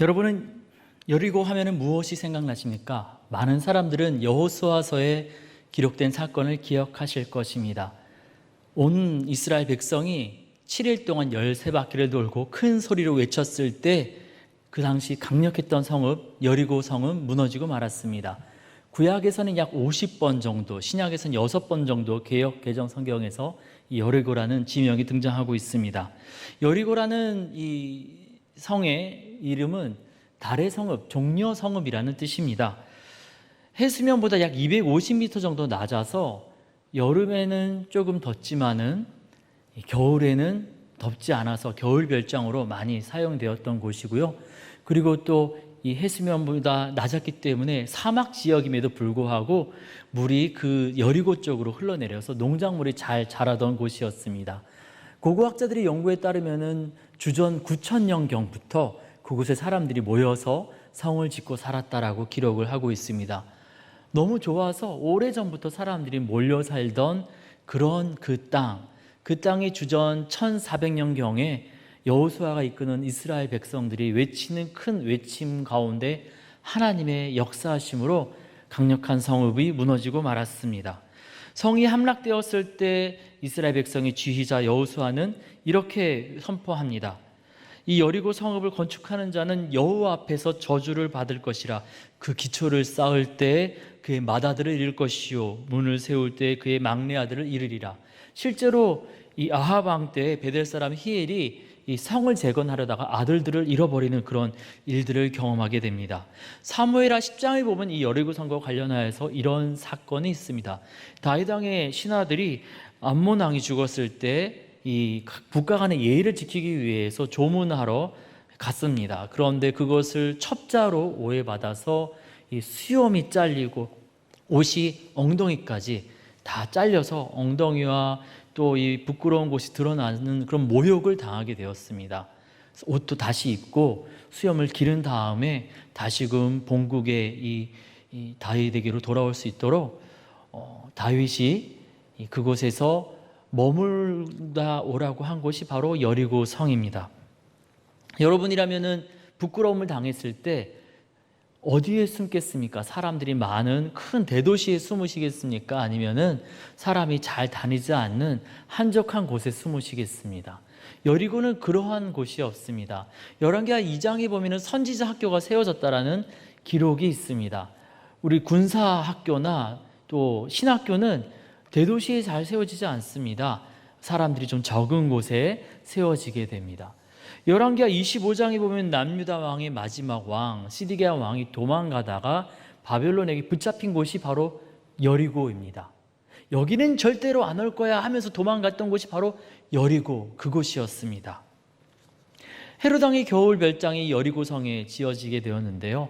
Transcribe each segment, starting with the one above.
여러분은 여리고 하면은 무엇이 생각나십니까? 많은 사람들은 여호수아서에 기록된 사건을 기억하실 것입니다. 온 이스라엘 백성이 7일 동안 13바퀴를 돌고 큰 소리로 외쳤을 때 그 당시 강력했던 성읍 여리고 성은 무너지고 말았습니다. 구약에서는 약 50번 정도, 신약에서는 6번 정도 개역 개정 성경에서 이 여리고라는 지명이 등장하고 있습니다. 여리고라는 이 성의 이름은 달의 성읍, 종려 성읍이라는 뜻입니다. 해수면보다 약 250m 정도 낮아서 여름에는 조금 덥지만은 겨울에는 덥지 않아서 겨울 별장으로 많이 사용되었던 곳이고요. 그리고 또 이 해수면보다 낮았기 때문에 사막 지역임에도 불구하고 물이 그 여리고 쪽으로 흘러내려서 농작물이 잘 자라던 곳이었습니다. 고고학자들의 연구에 따르면은 주전 9,000년경부터 그곳에 사람들이 모여서 성을 짓고 살았다라고 기록을 하고 있습니다. 너무 좋아서 오래전부터 사람들이 몰려 살던 그런 그 땅이 주전 1400년경에 여호수아가 이끄는 이스라엘 백성들이 외치는 큰 외침 가운데 하나님의 역사하심으로 강력한 성읍이 무너지고 말았습니다. 성이 함락되었을 때 이스라엘 백성의 지휘자 여호수아는 이렇게 선포합니다. 이 여리고 성읍을 건축하는 자는 여호와 앞에서 저주를 받을 것이라. 그 기초를 쌓을 때 그의 맏아들을 잃을 것이요 문을 세울 때 그의 막내 아들을 잃으리라. 실제로 이 아합 왕 때 베델 사람 히엘이 이 성을 재건하려다가 아들들을 잃어버리는 그런 일들을 경험하게 됩니다. 사무엘하 10장에 보면 이 여리고 성과 관련하여서 이런 사건이 있습니다. 다윗 왕의 신하들이 암몬 왕이 죽었을 때 이 국가 간의 예의를 지키기 위해서 조문하러 갔습니다. 그런데 그것을 첩자로 오해받아서 이 수염이 잘리고 옷이 엉덩이까지 다 잘려서 엉덩이와 또 이 부끄러운 곳이 드러나는 그런 모욕을 당하게 되었습니다. 옷도 다시 입고 수염을 기른 다음에 다시금 본국의 이 다윗에게로 돌아올 수 있도록 다윗이 그곳에서 머물다 오라고 한 곳이 바로 여리고 성입니다. 여러분이라면은 부끄러움을 당했을 때 어디에 숨겠습니까? 사람들이 많은 큰 대도시에 숨으시겠습니까? 아니면은 사람이 잘 다니지 않는 한적한 곳에 숨으시겠습니다. 여리고는 그러한 곳이 없습니다. 열왕기하 2장에 보면은 선지자 학교가 세워졌다라는 기록이 있습니다. 우리 군사 학교나 또 신학교는 대도시에 잘 세워지지 않습니다. 사람들이 좀 적은 곳에 세워지게 됩니다. 열왕기하 25장에 보면 남유다 왕의 마지막 왕 시드기야 왕이 도망가다가 바벨론에게 붙잡힌 곳이 바로 여리고입니다. 여기는 절대로 안 올 거야 하면서 도망갔던 곳이 바로 여리고 그곳이었습니다. 헤롯 왕의 겨울 별장이 여리고 성에 지어지게 되었는데요.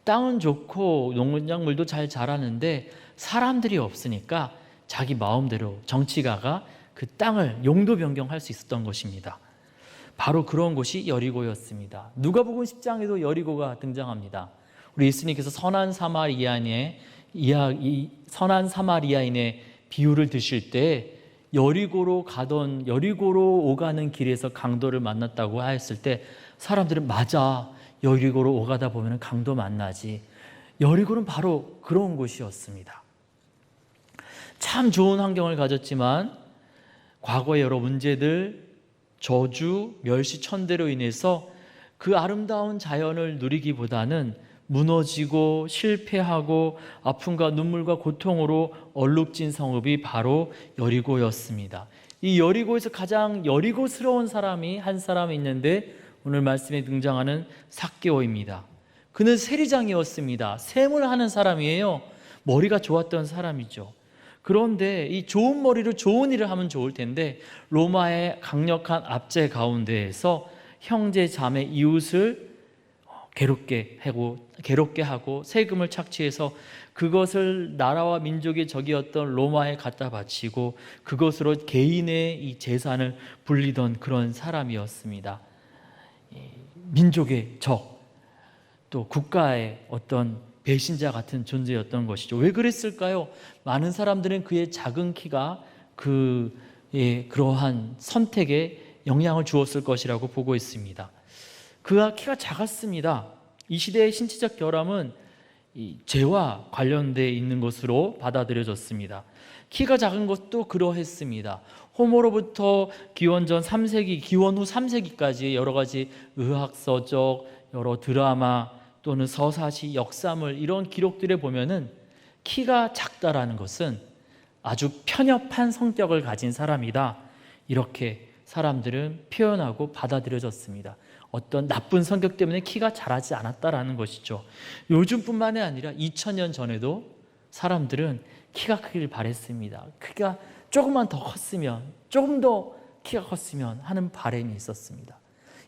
땅은 좋고 농작물도 잘 자라는데 사람들이 없으니까 자기 마음대로 정치가가 그 땅을 용도 변경할 수 있었던 것입니다. 바로 그런 곳이 여리고였습니다. 누가복음 10장에도 여리고가 등장합니다. 우리 예수님께서 선한 사마리아인의 비유를 드실 때 여리고로 오가는 길에서 강도를 만났다고 하였을 때 사람들은 맞아, 여리고로 오가다 보면 강도 만나지. 여리고는 바로 그런 곳이었습니다. 참 좋은 환경을 가졌지만 과거의 여러 문제들, 저주, 멸시, 천대로 인해서 그 아름다운 자연을 누리기보다는 무너지고 실패하고 아픔과 눈물과 고통으로 얼룩진 성읍이 바로 여리고였습니다. 이 여리고에서 가장 여리고스러운 사람이 한 사람이 있는데 오늘 말씀에 등장하는 삭개오입니다. 그는 세리장이었습니다. 셈을 하는 사람이에요. 머리가 좋았던 사람이죠. 그런데 이 좋은 머리로 좋은 일을 하면 좋을 텐데 로마의 강력한 압제 가운데에서 형제 자매 이웃을 괴롭게 하고 세금을 착취해서 그것을 나라와 민족의 적이었던 로마에 갖다 바치고 그것으로 개인의 이 재산을 불리던 그런 사람이었습니다. 민족의 적, 또 국가의 어떤 배신자 같은 존재였던 것이죠. 왜 그랬을까요? 많은 사람들은 그의 작은 키가 그러한 선택에 영향을 주었을 것이라고 보고 있습니다. 그가 키가 작았습니다. 이 시대의 신체적 결함은 이 죄와 관련되어 있는 것으로 받아들여졌습니다. 키가 작은 것도 그러했습니다. 호모로부터 기원전 3세기, 기원 후 3세기까지 여러 가지 의학서적, 여러 드라마 또는 서사시, 역사물 이런 기록들에 보면은 키가 작다라는 것은 아주 편협한 성격을 가진 사람이다, 이렇게 사람들은 표현하고 받아들여졌습니다. 어떤 나쁜 성격 때문에 키가 자라지 않았다라는 것이죠. 요즘뿐만이 아니라 2000년 전에도 사람들은 키가 크길 바랬습니다. 키가 조금만 더 컸으면, 조금 더 키가 컸으면 하는 바람이 있었습니다.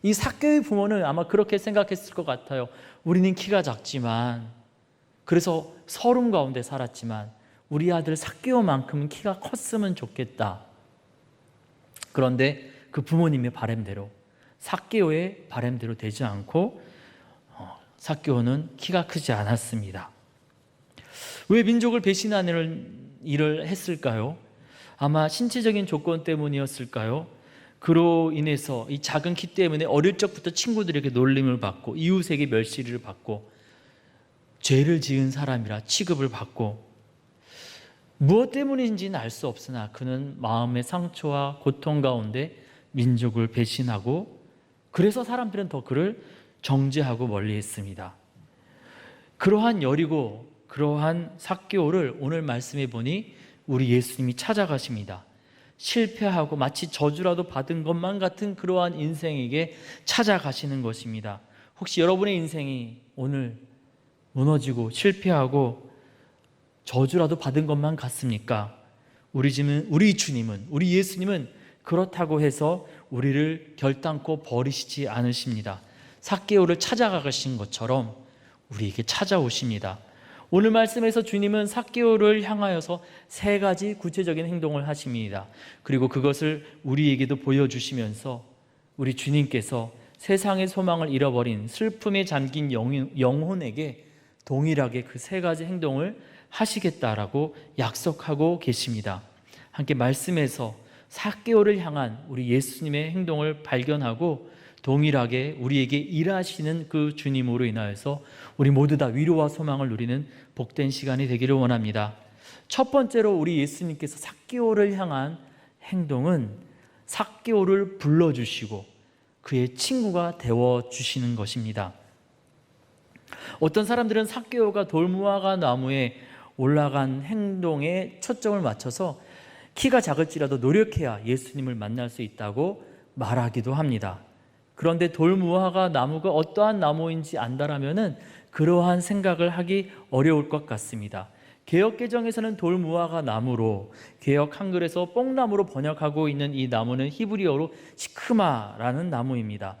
이 삭개오의 부모는 아마 그렇게 생각했을 것 같아요. 우리는 키가 작지만, 그래서 서름 가운데 살았지만 우리 아들 삭개오만큼은 키가 컸으면 좋겠다. 그런데 그 부모님의 바람대로, 삭개오의 바람대로 되지 않고 삭개오는 키가 크지 않았습니다. 왜 민족을 배신하는 일을 했을까요? 아마 신체적인 조건 때문이었을까요? 그로 인해서 이 작은 키 때문에 어릴 적부터 친구들에게 놀림을 받고 이웃에게 멸시를 받고 죄를 지은 사람이라 취급을 받고, 무엇 때문인지는 알 수 없으나 그는 마음의 상처와 고통 가운데 민족을 배신하고, 그래서 사람들은 더 그를 정죄하고 멀리했습니다. 그러한 여리고, 그러한 삭개오를 오늘 말씀해 보니 우리 예수님이 찾아가십니다. 실패하고 마치 저주라도 받은 것만 같은 그러한 인생에게 찾아가시는 것입니다. 혹시 여러분의 인생이 오늘 무너지고 실패하고 저주라도 받은 것만 같습니까? 우리 주님은, 우리 예수님은 그렇다고 해서 우리를 결단코 버리시지 않으십니다. 삭개오를 찾아가신 것처럼 우리에게 찾아오십니다. 오늘 말씀에서 주님은 삭개오를 향하여서 3가지 구체적인 행동을 하십니다. 그리고 그것을 우리에게도 보여주시면서 우리 주님께서 세상의 소망을 잃어버린 슬픔에 잠긴 영혼에게 동일하게 그 3가지 행동을 하시겠다라고 약속하고 계십니다. 함께 말씀에서 삭개오를 향한 우리 예수님의 행동을 발견하고 동일하게 우리에게 일하시는 그 주님으로 인하여서 우리 모두 다 위로와 소망을 누리는 복된 시간이 되기를 원합니다. 첫 번째로 우리 예수님께서 삭개오를 향한 행동은 삭개오를 불러주시고 그의 친구가 되어주시는 것입니다. 어떤 사람들은 삭개오가 돌무화과 나무에 올라간 행동에 초점을 맞춰서 키가 작을지라도 노력해야 예수님을 만날 수 있다고 말하기도 합니다. 그런데 돌무화과 나무가 어떠한 나무인지 안다라면은 그러한 생각을 하기 어려울 것 같습니다. 개역개정에서는 돌무화과 나무로, 개역 한글에서 뽕나무로 번역하고 있는 이 나무는 히브리어로 시크마라는 나무입니다.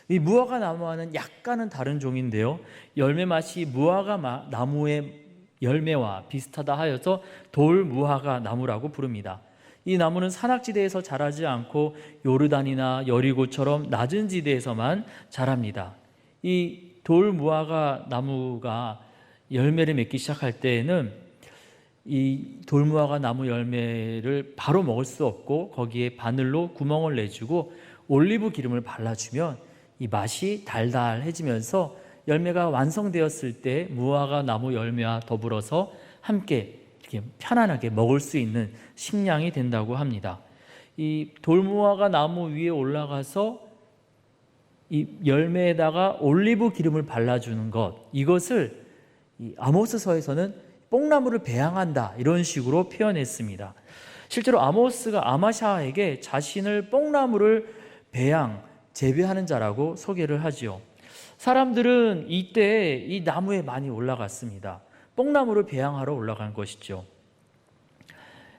이 무화과 나무와는 약간은 다른 종인데요, 열매 맛이 무화과 나무의 열매와 비슷하다 하여서 돌무화과 나무라고 부릅니다. 이 나무는 산악지대에서 자라지 않고 요르단이나 여리고처럼 낮은 지대에서만 자랍니다. 이 돌무화과 나무가 열매를 맺기 시작할 때에는 이 돌무화과 나무 열매를 바로 먹을 수 없고 거기에 바늘로 구멍을 내주고 올리브 기름을 발라주면 이 맛이 달달해지면서 열매가 완성되었을 때 무화과 나무 열매와 더불어서 함께 이렇게 편안하게 먹을 수 있는 식량이 된다고 합니다. 이 돌무화과 나무 위에 올라가서 이 열매에다가 올리브 기름을 발라주는 것, 이것을 이 아모스서에서는 뽕나무를 배양한다 이런 식으로 표현했습니다. 실제로 아모스가 아마샤에게 자신을 뽕나무를 재배하는 자라고 소개를 하지요. 사람들은 이때 이 나무에 많이 올라갔습니다. 뽕나무를 배양하러 올라간 것이죠.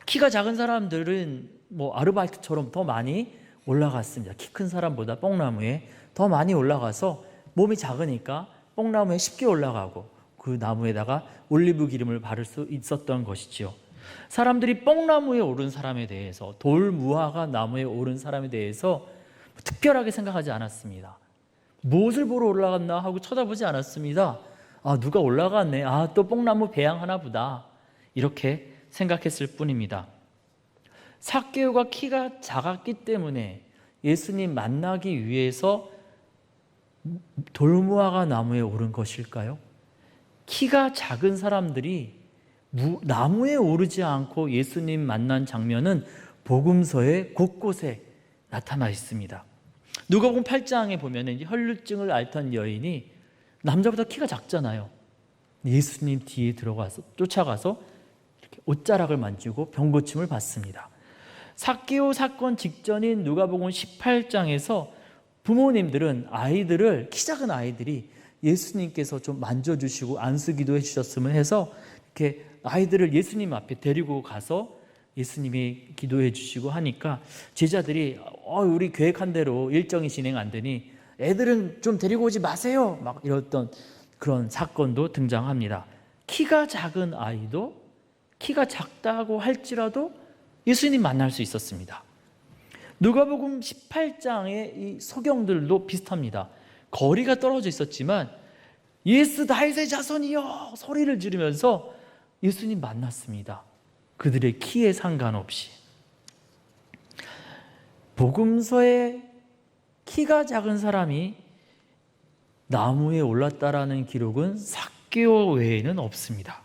키가 작은 사람들은 아르바이트처럼 더 많이 올라갔습니다. 키 큰 사람보다 뽕나무에 더 많이 올라가서 몸이 작으니까 뽕나무에 쉽게 올라가고 그 나무에다가 올리브 기름을 바를 수 있었던 것이지요. 사람들이 뽕나무에 오른 사람에 대해서, 돌무화과 나무에 오른 사람에 대해서 특별하게 생각하지 않았습니다. 무엇을 보러 올라갔나 하고 쳐다보지 않았습니다. 누가 올라갔네, 또 뽕나무 배양하나 보다, 이렇게 생각했을 뿐입니다. 삭개오가 키가 작았기 때문에 예수님 만나기 위해서 돌무화과 나무에 오른 것일까요? 키가 작은 사람들이 나무에 오르지 않고 예수님 만난 장면은 복음서에 곳곳에 나타나 있습니다. 누가복음 8장에 보면 혈루증을 앓던 여인이 남자보다 키가 작잖아요. 예수님 뒤에 쫓아가서 이렇게 옷자락을 만지고 병고침을 받습니다. 삭개오 사건 직전인 누가복음 18장에서 부모님들은 키 작은 아이들이 예수님께서 좀 만져주시고 안수기도 해주셨으면 해서 이렇게 아이들을 예수님 앞에 데리고 가서 예수님이 기도해 주시고 하니까 제자들이 우리 계획한 대로 일정이 진행 안 되니 애들은 좀 데리고 오지 마세요. 막 이랬던 그런 사건도 등장합니다. 키가 작은 아이도 키가 작다고 할지라도 예수님 만날 수 있었습니다. 누가복음 18장의 이 소경들도 비슷합니다. 거리가 떨어져 있었지만 예수 다윗의 자손이여 소리를 지르면서 예수님 만났습니다. 그들의 키에 상관없이. 복음서에 키가 작은 사람이 나무에 올랐다라는 기록은 삭개오 외에는 없습니다.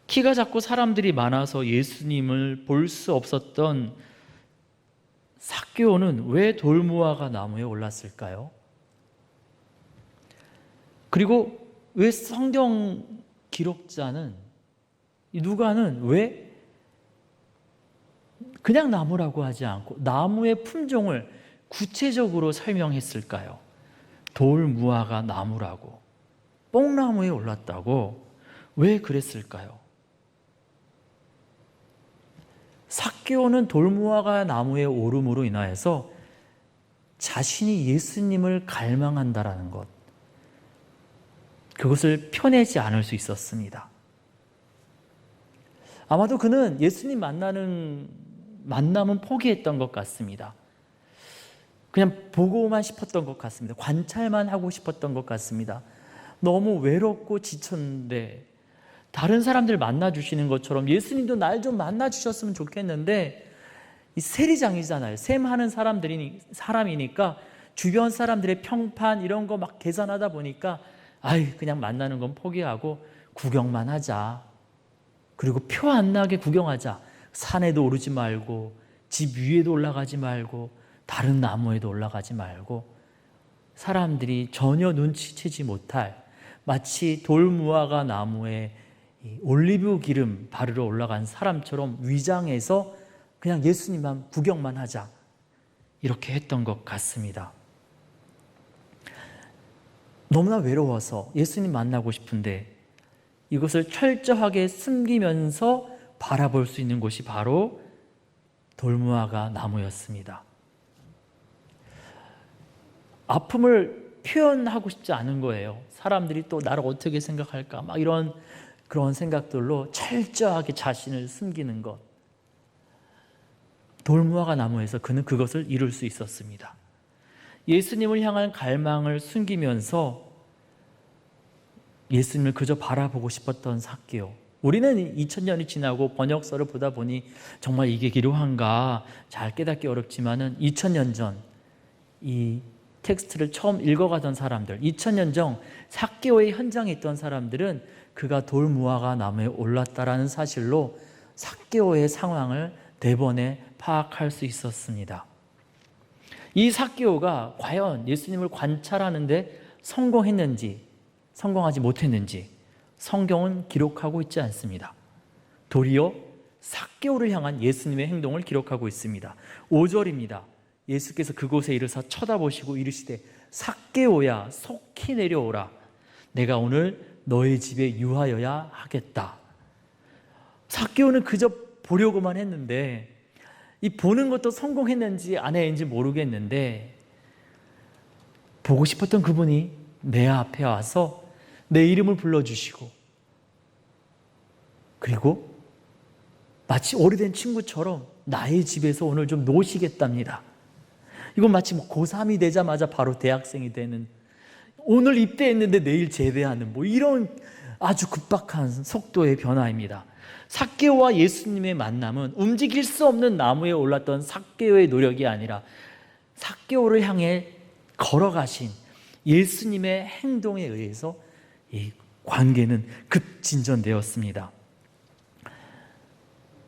키가 작고 사람들이 많아서 예수님을 볼 수 없었던 삭개오는 왜 돌무화과 나무에 올랐을까요? 그리고 왜 성경 기록자는 누가는 왜 그냥 나무라고 하지 않고 나무의 품종을 구체적으로 설명했을까요? 돌무화과 나무라고, 뽕나무에 올랐다고 왜 그랬을까요? 삭개오는 돌무화과 나무에 오름으로 인하여서 자신이 예수님을 갈망한다라는 것, 그것을 펴내지 않을 수 있었습니다. 아마도 그는 예수님 만남은 포기했던 것 같습니다. 그냥 보고만 싶었던 것 같습니다. 관찰만 하고 싶었던 것 같습니다. 너무 외롭고 지쳤는데 다른 사람들 만나주시는 것처럼 예수님도 날 좀 만나주셨으면 좋겠는데, 이 세리장이잖아요. 셈하는 사람이니까 주변 사람들의 평판 이런 거 막 계산하다 보니까 그냥 만나는 건 포기하고 구경만 하자. 그리고 표 안 나게 구경하자. 산에도 오르지 말고 집 위에도 올라가지 말고 다른 나무에도 올라가지 말고 사람들이 전혀 눈치채지 못할 마치 돌무화과 나무에 올리브 기름 바르러 올라간 사람처럼 위장해서 그냥 예수님만 구경만 하자, 이렇게 했던 것 같습니다. 너무나 외로워서 예수님 만나고 싶은데 이것을 철저하게 숨기면서 바라볼 수 있는 곳이 바로 돌무화과 나무였습니다. 아픔을 표현하고 싶지 않은 거예요. 사람들이 또 나를 어떻게 생각할까 막 이런 그런 생각들로 철저하게 자신을 숨기는 것. 돌무화과 나무에서 그는 그것을 이룰 수 있었습니다. 예수님을 향한 갈망을 숨기면서 예수님을 그저 바라보고 싶었던 삭개오. 우리는 2000년이 지나고 번역서를 보다 보니 정말 이게 기록한가 잘 깨닫기 어렵지만은 2000년 전 이 텍스트를 처음 읽어가던 사람들, 2000년 전 삭개오의 현장에 있던 사람들은 그가 돌무화과 나무에 올랐다라는 사실로 삭개오의 상황을 대번에 파악할 수 있었습니다. 이 삭개오가 과연 예수님을 관찰하는데 성공했는지 성공하지 못했는지 성경은 기록하고 있지 않습니다. 도리어 삭개오를 향한 예수님의 행동을 기록하고 있습니다. 5절입니다. 예수께서 그곳에 이르사 쳐다보시고 이르시되 삭개오야 속히 내려오라. 내가 오늘 너의 집에 유하여야 하겠다. 삭개오는 그저 보려고만 했는데 이 보는 것도 성공했는지 안 했는지 모르겠는데 보고 싶었던 그분이 내 앞에 와서 내 이름을 불러주시고 그리고 마치 오래된 친구처럼 나의 집에서 오늘 좀 노시겠답니다. 이건 마치 고3이 되자마자 바로 대학생이 되는, 오늘 입대했는데 내일 제대하는 이런 아주 급박한 속도의 변화입니다. 삭개오와 예수님의 만남은 움직일 수 없는 나무에 올랐던 삭개오의 노력이 아니라 삭개오를 향해 걸어가신 예수님의 행동에 의해서 이 관계는 급진전되었습니다.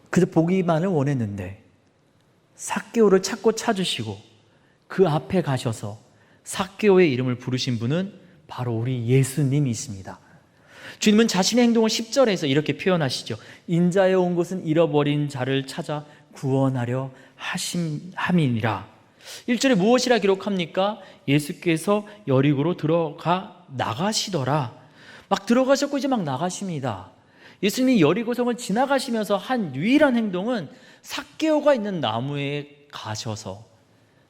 그저 보기만을 원했는데 삭개오를 찾고 찾으시고 그 앞에 가셔서 삭개오의 이름을 부르신 분은 바로 우리 예수님이십니다. 주님은 자신의 행동을 10절에서 이렇게 표현하시죠. 인자에 온 것은 잃어버린 자를 찾아 구원하려 함이니라. 1절에 무엇이라 기록합니까? 예수께서 여리고로 들어가 나가시더라. 막 들어가셨고 이제 막 나가십니다. 예수님이 여리고성을 지나가시면서 한 유일한 행동은 삭개오가 있는 나무에 가셔서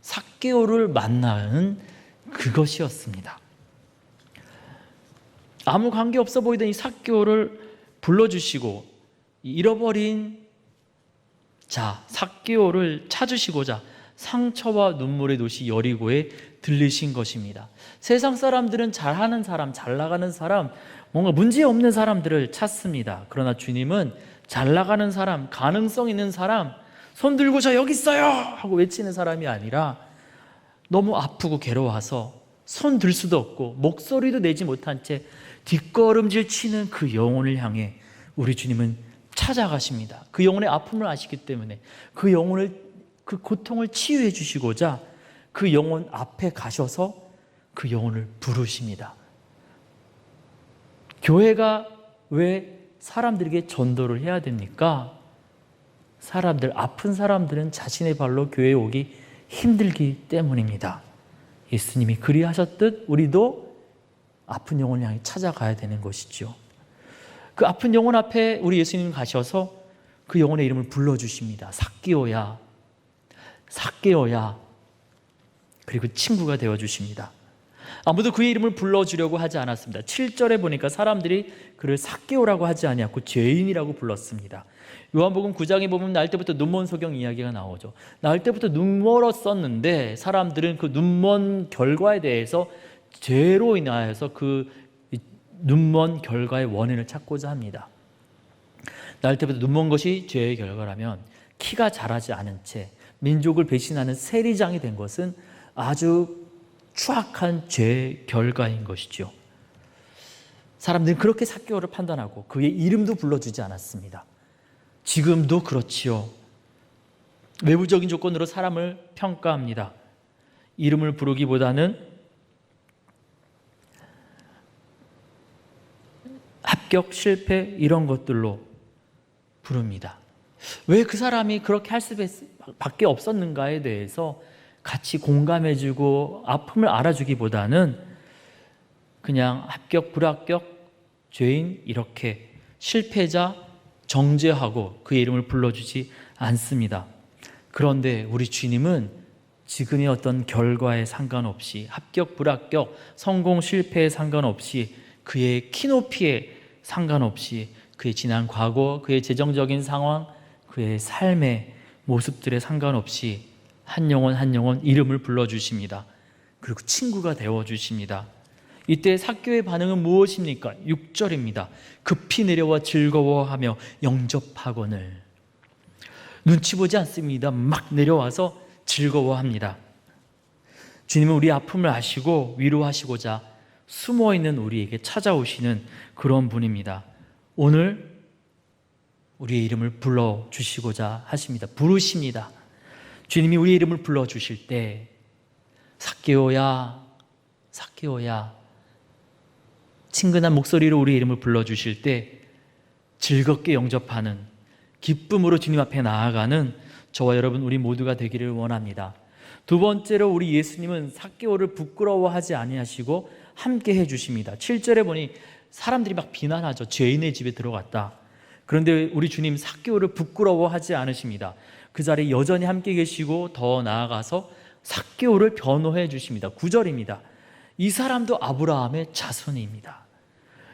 삭개오를 만나는 그것이었습니다. 아무 관계없어 보이던 이 삭개오를 불러주시고 잃어버린 삭개오를 찾으시고자 상처와 눈물의 도시 여리고에 들르신 것입니다. 세상 사람들은 잘하는 사람, 잘 나가는 사람, 뭔가 문제없는 사람들을 찾습니다. 그러나 주님은 잘 나가는 사람, 가능성 있는 사람, 손 들고 저 여기 있어요 하고 외치는 사람이 아니라 너무 아프고 괴로워서 손 들 수도 없고 목소리도 내지 못한 채 뒷걸음질 치는 그 영혼을 향해 우리 주님은 찾아가십니다. 그 영혼의 아픔을 아시기 때문에 그 영혼을, 그 고통을 치유해 주시고자 그 영혼 앞에 가셔서 그 영혼을 부르십니다. 교회가 왜 사람들에게 전도를 해야 됩니까? 아픈 사람들은 자신의 발로 교회에 오기 힘들기 때문입니다. 예수님이 그리하셨듯 우리도 아픈 영혼을 향해 찾아가야 되는 것이죠. 그 아픈 영혼 앞에 우리 예수님 가셔서 그 영혼의 이름을 불러주십니다. 삭개오야, 삭개오야. 그리고 친구가 되어주십니다. 아무도 그의 이름을 불러주려고 하지 않았습니다. 7절에 보니까 사람들이 그를 삭개오라고 하지 아니하고 죄인이라고 불렀습니다. 요한복음 9장에 보면 날 때부터 눈먼 소경 이야기가 나오죠. 날 때부터 눈 멀었었는데 사람들은 그 눈먼 결과에 대해서 죄로 인하여서 그 눈먼 결과의 원인을 찾고자 합니다. 날 때부터 눈먼 것이 죄의 결과라면 키가 자라지 않은 채 민족을 배신하는 세리장이 된 것은 아주 추악한 죄의 결과인 것이죠. 사람들은 그렇게 삭개오를 판단하고 그의 이름도 불러주지 않았습니다. 지금도 그렇지요. 외부적인 조건으로 사람을 평가합니다. 이름을 부르기보다는 합격, 실패 이런 것들로 부릅니다. 왜 그 사람이 그렇게 할 수밖에 없었는가에 대해서 같이 공감해주고 아픔을 알아주기보다는 그냥 합격, 불합격, 죄인 이렇게 실패자 정죄하고 그의 이름을 불러주지 않습니다. 그런데 우리 주님은 지금의 어떤 결과에 상관없이 합격, 불합격, 성공, 실패에 상관없이 그의 키높이에 상관없이 그의 지난 과거, 그의 재정적인 상황, 그의 삶의 모습들에 상관없이 한 영혼 한 영혼 이름을 불러주십니다. 그리고 친구가 되어주십니다. 이때 삭개오의 반응은 무엇입니까? 6절입니다. 급히 내려와 즐거워하며 영접하거늘. 눈치 보지 않습니다. 막 내려와서 즐거워합니다. 주님은 우리 아픔을 아시고 위로하시고자 숨어있는 우리에게 찾아오시는 그런 분입니다. 오늘 우리의 이름을 불러주시고자 하십니다. 부르십니다. 주님이 우리의 이름을 불러주실 때 삭개오야, 삭개오야, 친근한 목소리로 우리의 이름을 불러주실 때 즐겁게 영접하는, 기쁨으로 주님 앞에 나아가는 저와 여러분 우리 모두가 되기를 원합니다. 두 번째로 우리 예수님은 삭개오를 부끄러워하지 아니하시고 함께 해주십니다. 7절에 보니 사람들이 막 비난하죠. 죄인의 집에 들어갔다. 그런데 우리 주님 삭개오를 부끄러워하지 않으십니다. 그 자리에 여전히 함께 계시고 더 나아가서 삭개오를 변호해 주십니다. 9절입니다. 이 사람도 아브라함의 자손입니다.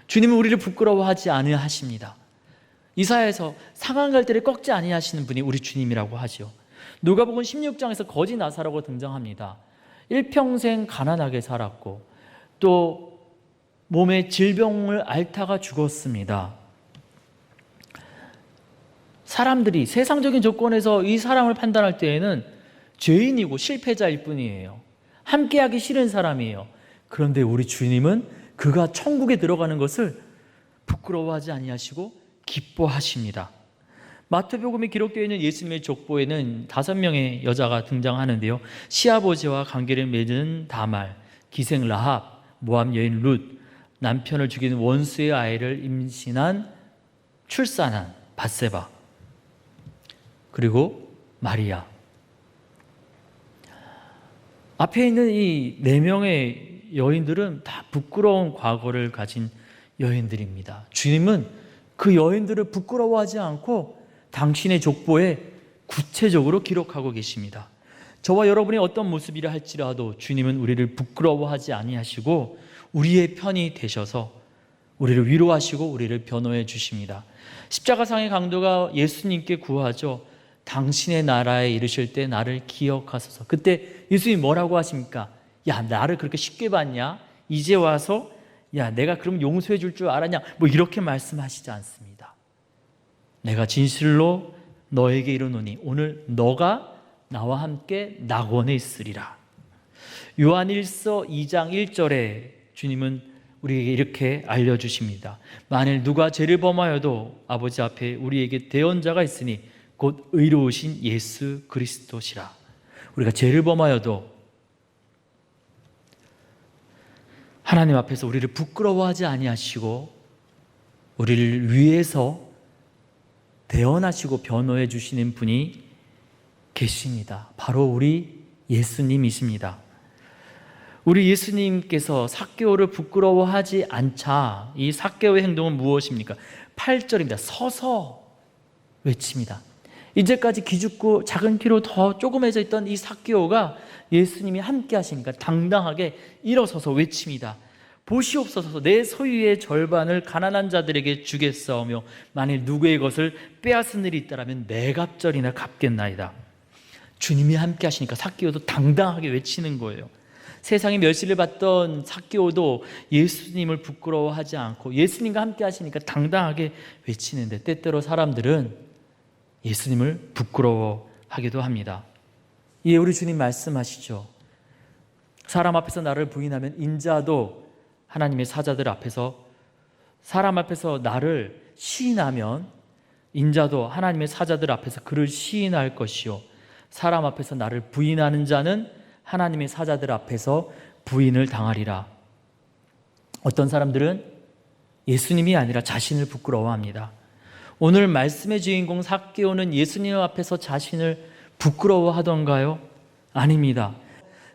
주님은 우리를 부끄러워하지 아니하십니다. 이사야에서 상한 갈대를 꺾지 아니하시는 분이 우리 주님이라고 하죠. 누가복음 16장에서 거지 나사로가 등장합니다. 일평생 가난하게 살았고 또 몸에 질병을 앓다가 죽었습니다. 사람들이 세상적인 조건에서 이 사람을 판단할 때에는 죄인이고 실패자일 뿐이에요. 함께하기 싫은 사람이에요. 그런데 우리 주님은 그가 천국에 들어가는 것을 부끄러워하지 아니하시고 기뻐하십니다. 마태복음에 기록되어 있는 예수님의 족보에는 5명의 여자가 등장하는데요. 시아버지와 관계를 맺은 다말, 기생 라합, 모압 여인 룻, 남편을 죽인 원수의 아이를 임신한 출산한 밧세바, 그리고 마리아. 앞에 있는 이 4명의 여인들은 다 부끄러운 과거를 가진 여인들입니다. 주님은 그 여인들을 부끄러워하지 않고 당신의 족보에 구체적으로 기록하고 계십니다. 저와 여러분이 어떤 모습이라 할지라도 주님은 우리를 부끄러워하지 아니하시고 우리의 편이 되셔서 우리를 위로하시고 우리를 변호해 주십니다. 십자가상의 강도가 예수님께 구하죠. 당신의 나라에 이르실 때 나를 기억하소서. 그때 예수님이 뭐라고 하십니까? 야, 나를 그렇게 쉽게 봤냐? 이제 와서 야, 내가 그럼 용서해 줄 줄 알았냐? 뭐 이렇게 말씀하시지 않습니다. 내가 진실로 너에게 이르노니 오늘 너가 나와 함께 낙원에 있으리라. 요한 1서 2장 1절에 주님은 우리에게 이렇게 알려주십니다. 만일 누가 죄를 범하여도 아버지 앞에 우리에게 대언자가 있으니 곧 의로우신 예수 그리스도시라. 우리가 죄를 범하여도 하나님 앞에서 우리를 부끄러워하지 아니하시고 우리를 위해서 대언하시고 변호해 주시는 분이 계십니다. 바로 우리 예수님이십니다. 우리 예수님께서 삭개오를 부끄러워하지 않자. 이 삭개오의 행동은 무엇입니까? 8절입니다. 서서 외칩니다. 이제까지 기죽고 작은 키로 더 조그매져 있던 이 삭개오가 예수님이 함께 하시니까 당당하게 일어서서 외칩니다. 보시옵소서, 내 소유의 절반을 가난한 자들에게 주겠사오며 만일 누구의 것을 빼앗은 일이 있다라면 네 갑절이나 갚겠나이다. 주님이 함께 하시니까 삭개오도 당당하게 외치는 거예요. 세상에 멸시를 받던 삭개오도 예수님을 부끄러워하지 않고 예수님과 함께 하시니까 당당하게 외치는데, 때때로 사람들은 예수님을 부끄러워하기도 합니다. 예, 우리 주님 말씀하시죠. 사람 앞에서 나를 부인하면 인자도 하나님의 사자들 앞에서, 사람 앞에서 나를 시인하면 인자도 하나님의 사자들 앞에서 그를 시인할 것이요, 사람 앞에서 나를 부인하는 자는 하나님의 사자들 앞에서 부인을 당하리라. 어떤 사람들은 예수님이 아니라 자신을 부끄러워합니다. 오늘 말씀의 주인공 삭개오는 예수님 앞에서 자신을 부끄러워하던가요? 아닙니다.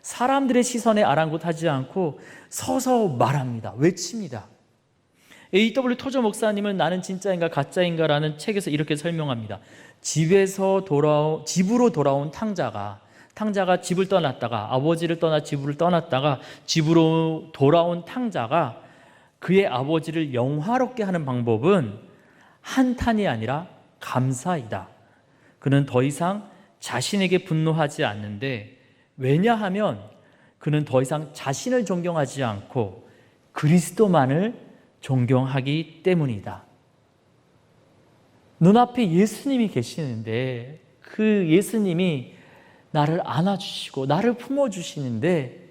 사람들의 시선에 아랑곳하지 않고 서서 말합니다. 외칩니다. A.W. 토저 목사님은 나는 진짜인가 가짜인가 라는 책에서 이렇게 설명합니다. 집으로 돌아온 탕자가 집을 떠났다가, 아버지를 떠나 집을 떠났다가 집으로 돌아온 탕자가 그의 아버지를 영화롭게 하는 방법은 한탄이 아니라 감사이다. 그는 더 이상 자신에게 분노하지 않는데, 왜냐하면 그는 더 이상 자신을 존경하지 않고 그리스도만을 존경하기 때문이다. 눈앞에 예수님이 계시는데 그 예수님이 나를 안아주시고 나를 품어주시는데,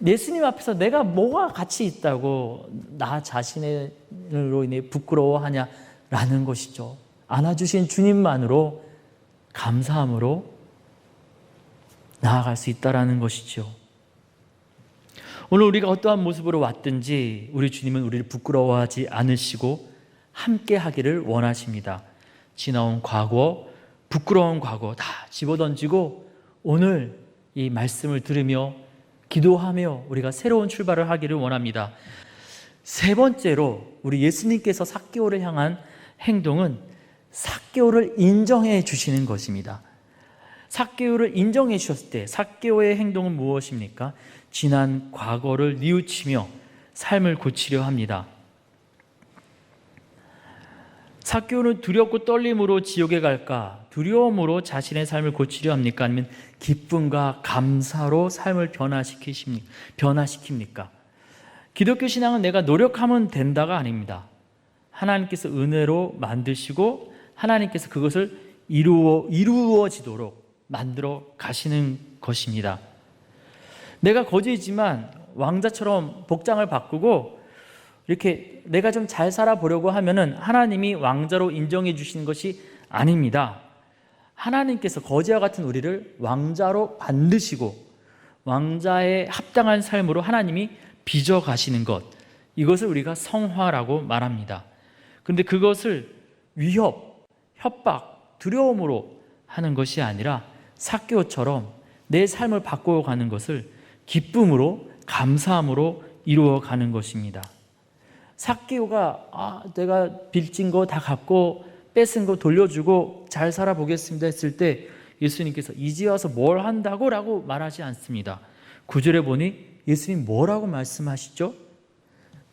예수님 앞에서 내가 뭐가 가치 있다고 나 자신으로 인해 부끄러워하냐라는 것이죠. 안아주신 주님만으로 감사함으로 나아갈 수 있다라는 것이죠. 오늘 우리가 어떠한 모습으로 왔든지 우리 주님은 우리를 부끄러워하지 않으시고 함께 하기를 원하십니다. 지나온 과거, 부끄러운 과거 다 집어던지고 오늘 이 말씀을 들으며 기도하며 우리가 새로운 출발을 하기를 원합니다. 세 번째로 우리 예수님께서 삭개오를 향한 행동은 삭개오를 인정해 주시는 것입니다. 삭개오를 인정해 주셨을 때 삭개오의 행동은 무엇입니까? 지난 과거를 뉘우치며 삶을 고치려 합니다. 삭개오는 두렵고 떨림으로 지옥에 갈까? 두려움으로 자신의 삶을 고치려 합니까? 아니면 기쁨과 감사로 삶을 변화시킵니까? 기독교 신앙은 내가 노력하면 된다가 아닙니다. 하나님께서 은혜로 만드시고 하나님께서 그것을 이루어지도록 만들어 가시는 것입니다. 내가 거지이지만 왕자처럼 복장을 바꾸고 이렇게 내가 좀 잘 살아보려고 하면은 하나님이 왕자로 인정해 주시는 것이 아닙니다. 하나님께서 거지와 같은 우리를 왕자로 만드시고 왕자에 합당한 삶으로 하나님이 빚어 가시는 것, 이것을 우리가 성화라고 말합니다. 그런데 그것을 위협, 협박, 두려움으로 하는 것이 아니라 삭개오처럼 내 삶을 바꿔가는 것을 기쁨으로, 감사함으로 이루어가는 것입니다. 삭개오가 내가 빚진 거 다 갚고 뺏은 거 돌려주고 잘 살아보겠습니다 했을 때 예수님께서 이제 와서 뭘 한다고? 라고 말하지 않습니다. 9절에 보니 예수님 뭐라고 말씀하시죠?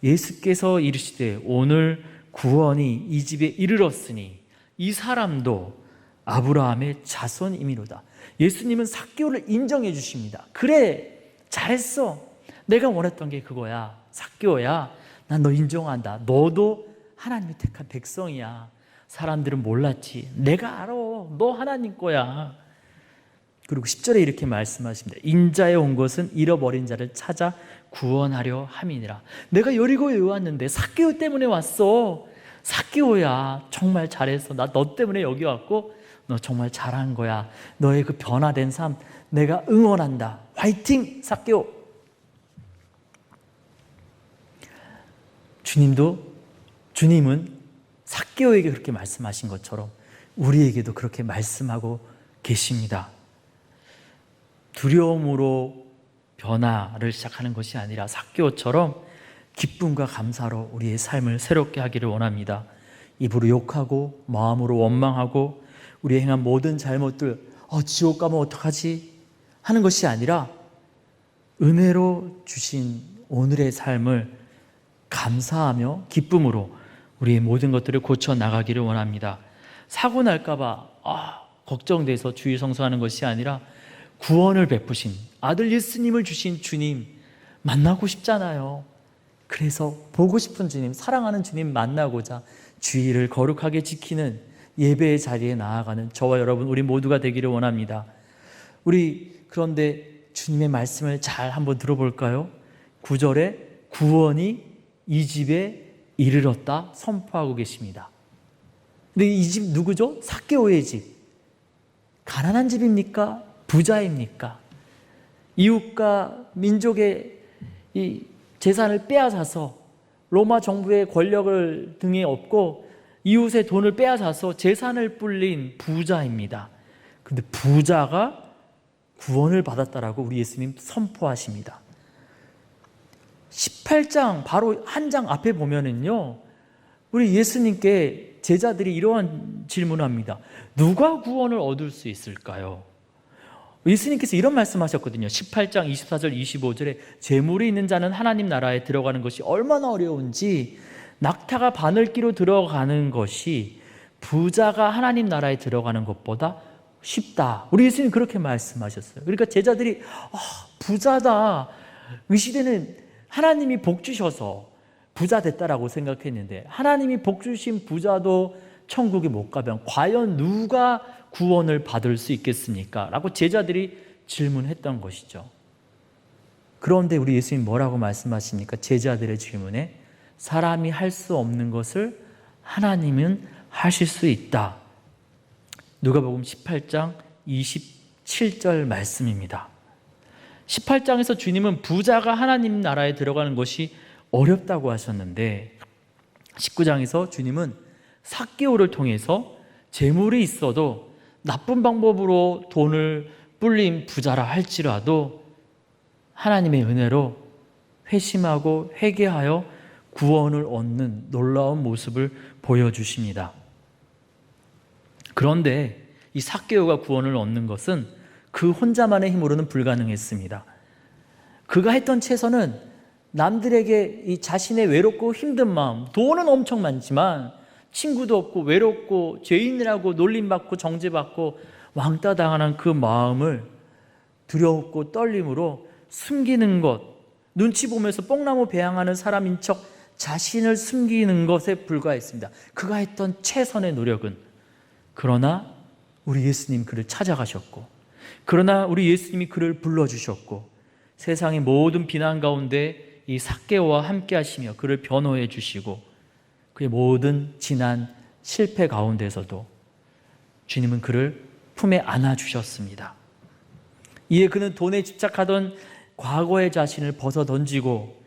예수께서 이르시되 오늘 구원이 이 집에 이르렀으니 이 사람도 아브라함의 자손이미로다. 예수님은 삭개오를 인정해 주십니다. 그래, 잘했어. 내가 원했던 게 그거야. 삭개오야, 난 너 인정한다. 너도 하나님이 택한 백성이야. 사람들은 몰랐지. 내가 알아. 너 하나님 거야. 그리고 10절에 이렇게 말씀하십니다. 인자에 온 것은 잃어버린 자를 찾아 구원하려 함이니라. 내가 여리고에 왔는데 삭개오 때문에 왔어. 삭개오야, 정말 잘했어. 나 너 때문에 여기 왔고 너 정말 잘한 거야. 너의 그 변화된 삶 내가 응원한다. 화이팅 삭개오. 주님은 삭개오에게 그렇게 말씀하신 것처럼 우리에게도 그렇게 말씀하고 계십니다. 두려움으로 변화를 시작하는 것이 아니라 삭개오처럼 기쁨과 감사로 우리의 삶을 새롭게 하기를 원합니다. 입으로 욕하고 마음으로 원망하고 우리의 행한 모든 잘못들 지옥 가면 어떡하지 하는 것이 아니라 은혜로 주신 오늘의 삶을 감사하며 기쁨으로 우리의 모든 것들을 고쳐 나가기를 원합니다. 사고 날까 봐 걱정돼서 주의 성수하는 것이 아니라 구원을 베푸신 아들 예수님을 주신 주님 만나고 싶잖아요. 그래서 보고 싶은 주님, 사랑하는 주님 만나고자 주의를 거룩하게 지키는 예배의 자리에 나아가는 저와 여러분 우리 모두가 되기를 원합니다. 우리 그런데 주님의 말씀을 잘 한번 들어볼까요? 9절에 구원이 이 집에 이르렀다 선포하고 계십니다. 근데 이 집 누구죠? 삭개오의 집. 가난한 집입니까? 부자입니까? 이웃과 민족의 이 재산을 빼앗아서 로마 정부의 권력을 등에 업고 이웃의 돈을 빼앗아서 재산을 불린 부자입니다. 그런데 부자가 구원을 받았다라고 우리 예수님 선포하십니다. 18장 바로 한 장 앞에 보면은요, 우리 예수님께 제자들이 이러한 질문을 합니다. 누가 구원을 얻을 수 있을까요? 예수님께서 이런 말씀하셨거든요. 18장 24절 25절에 재물이 있는 자는 하나님 나라에 들어가는 것이 얼마나 어려운지 낙타가 바늘기로 들어가는 것이 부자가 하나님 나라에 들어가는 것보다 쉽다. 우리 예수님 그렇게 말씀하셨어요. 그러니까 제자들이 부자다. 이 시대는 하나님이 복 주셔서 부자 됐다라고 생각했는데 하나님이 복 주신 부자도 천국에 못 가면 과연 누가 구원을 받을 수 있겠습니까? 라고 제자들이 질문했던 것이죠. 그런데 우리 예수님 뭐라고 말씀하십니까? 제자들의 질문에 사람이 할 수 없는 것을 하나님은 하실 수 있다. 누가복음 18장 27절 말씀입니다. 18장에서 주님은 부자가 하나님 나라에 들어가는 것이 어렵다고 하셨는데 19장에서 주님은 삭개오를 통해서 재물이 있어도 나쁜 방법으로 돈을 불린 부자라 할지라도 하나님의 은혜로 회심하고 회개하여 구원을 얻는 놀라운 모습을 보여주십니다. 그런데 이 삭개오가 구원을 얻는 것은 그 혼자만의 힘으로는 불가능했습니다. 그가 했던 최선은 남들에게 이 자신의 외롭고 힘든 마음, 돈은 엄청 많지만 친구도 없고 외롭고 죄인이라고 놀림받고 정죄받고 왕따 당하는 그 마음을 두렵고 떨림으로 숨기는 것, 눈치 보면서 뽕나무 배양하는 사람인 척 자신을 숨기는 것에 불과했습니다. 그가 했던 최선의 노력은. 그러나 우리 예수님 그를 찾아가셨고, 그러나 우리 예수님이 그를 불러주셨고, 세상의 모든 비난 가운데 이 삭개오와 함께 하시며 그를 변호해 주시고 그의 모든 지난 실패 가운데서도 주님은 그를 품에 안아 주셨습니다. 이에 그는 돈에 집착하던 과거의 자신을 벗어 던지고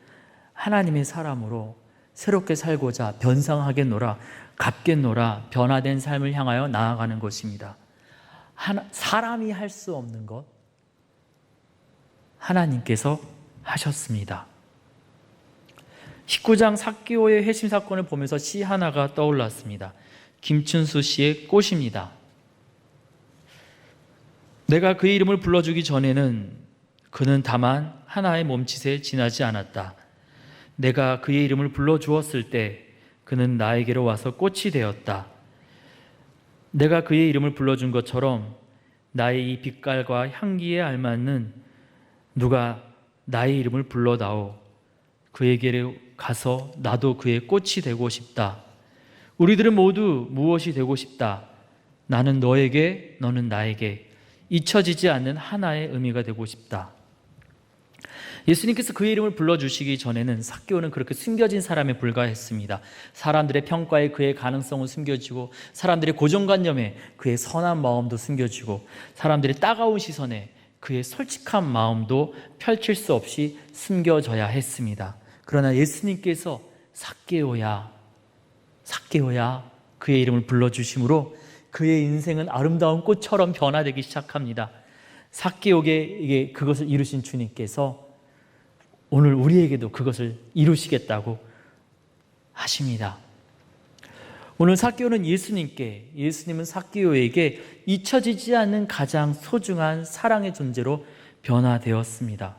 하나님의 사람으로 새롭게 살고자 변상하겠노라, 갚겠노라, 변화된 삶을 향하여 나아가는 것입니다. 사람이 할 수 없는 것 하나님께서 하셨습니다. 19장 삭개오의 회심 사건을 보면서 시 하나가 떠올랐습니다. 김춘수 씨의 꽃입니다. 내가 그의 이름을 불러주기 전에는 그는 다만 하나의 몸짓에 지나지 않았다. 내가 그의 이름을 불러주었을 때 그는 나에게로 와서 꽃이 되었다. 내가 그의 이름을 불러준 것처럼 나의 이 빛깔과 향기에 알맞는 누가 나의 이름을 불러다오. 그에게로 가서 나도 그의 꽃이 되고 싶다. 우리들은 모두 무엇이 되고 싶다. 나는 너에게, 너는 나에게 잊혀지지 않는 하나의 의미가 되고 싶다. 예수님께서 그의 이름을 불러주시기 전에는 삭개오는 그렇게 숨겨진 사람에 불과했습니다. 사람들의 평가에 그의 가능성은 숨겨지고 사람들의 고정관념에 그의 선한 마음도 숨겨지고 사람들의 따가운 시선에 그의 솔직한 마음도 펼칠 수 없이 숨겨져야 했습니다. 그러나 예수님께서 삭개오야, 삭개오야 그의 이름을 불러주심으로 그의 인생은 아름다운 꽃처럼 변화되기 시작합니다. 삭개오에게 그것을 이루신 주님께서 오늘 우리에게도 그것을 이루시겠다고 하십니다. 오늘 삭개오는 예수님은 삭개오에게 잊혀지지 않는 가장 소중한 사랑의 존재로 변화되었습니다.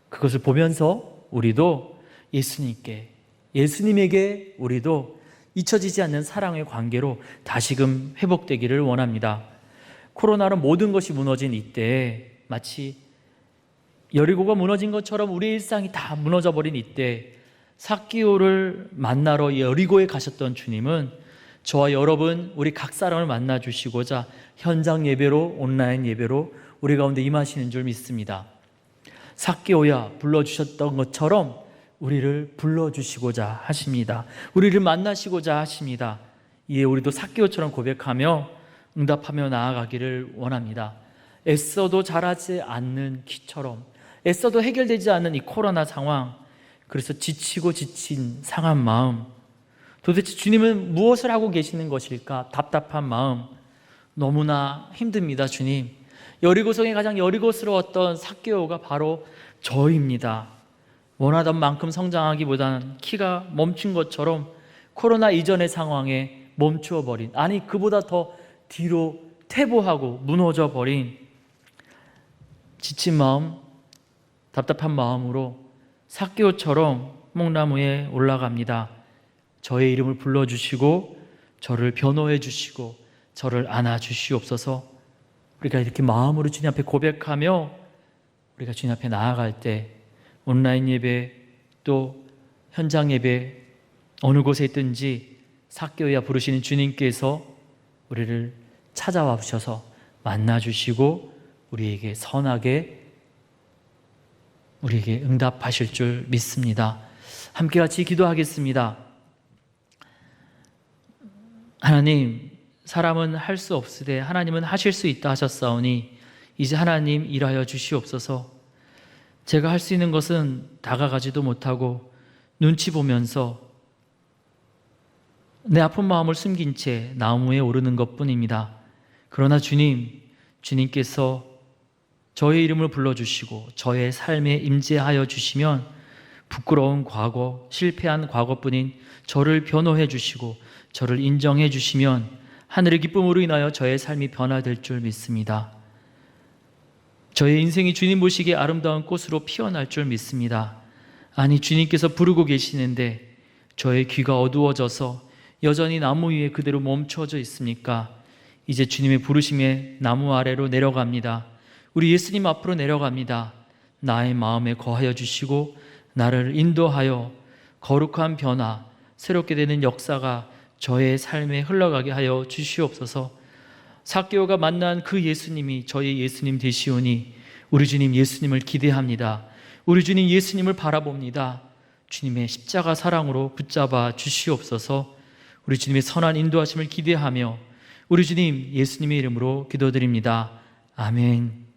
그것을 보면서 우리도 예수님에게 우리도 잊혀지지 않는 사랑의 관계로 다시금 회복되기를 원합니다. 코로나로 모든 것이 무너진 이때에 마치 여리고가 무너진 것처럼 우리의 일상이 다 무너져 버린 이때 삭개오를 만나러 여리고에 가셨던 주님은 저와 여러분 우리 각 사람을 만나 주시고자 현장 예배로 온라인 예배로 우리 가운데 임하시는 줄 믿습니다. 삭개오야 불러주셨던 것처럼 우리를 불러주시고자 하십니다. 우리를 만나시고자 하십니다. 이에 우리도 삭개오처럼 고백하며 응답하며 나아가기를 원합니다. 애써도 자라지 않는 키처럼 애써도 해결되지 않는 이 코로나 상황, 그래서 지치고 지친 상한 마음, 도대체 주님은 무엇을 하고 계시는 것일까? 답답한 마음, 너무나 힘듭니다. 주님, 여리고성에 가장 여리고스러웠던 삭개오가 바로 저입니다. 원하던 만큼 성장하기보다는 키가 멈춘 것처럼 코로나 이전의 상황에 멈추어 버린, 아니 그보다 더 뒤로 퇴보하고 무너져 버린 지친 마음, 답답한 마음으로 삭개오처럼 목나무에 올라갑니다. 저의 이름을 불러주시고 저를 변호해 주시고 저를 안아주시옵소서. 우리가 이렇게 마음으로 주님 앞에 고백하며 우리가 주님 앞에 나아갈 때 온라인 예배 또 현장 예배 어느 곳에 있든지 삭개오야 부르시는 주님께서 우리를 찾아와 주셔서 만나주시고 우리에게 선하게 우리에게 응답하실 줄 믿습니다. 함께 같이 기도하겠습니다. 하나님, 사람은 할 수 없으되 하나님은 하실 수 있다 하셨사오니 이제 하나님 일하여 주시옵소서. 제가 할 수 있는 것은 다가가지도 못하고 눈치 보면서 내 아픈 마음을 숨긴 채 나무에 오르는 것뿐입니다. 그러나 주님께서 저의 이름을 불러주시고 저의 삶에 임재하여 주시면 부끄러운 과거, 실패한 과거뿐인 저를 변호해 주시고 저를 인정해 주시면 하늘의 기쁨으로 인하여 저의 삶이 변화될 줄 믿습니다. 저의 인생이 주님 보시기에 아름다운 꽃으로 피어날 줄 믿습니다. 아니, 주님께서 부르고 계시는데 저의 귀가 어두워져서 여전히 나무 위에 그대로 멈춰져 있습니까? 이제 주님의 부르심에 나무 아래로 내려갑니다. 우리 예수님 앞으로 내려갑니다. 나의 마음에 거하여 주시고 나를 인도하여 거룩한 변화, 새롭게 되는 역사가 저의 삶에 흘러가게 하여 주시옵소서. 삭개오가 만난 그 예수님이 저의 예수님 되시오니 우리 주님 예수님을 기대합니다. 우리 주님 예수님을 바라봅니다. 주님의 십자가 사랑으로 붙잡아 주시옵소서. 우리 주님의 선한 인도하심을 기대하며 우리 주님 예수님의 이름으로 기도드립니다. 아멘.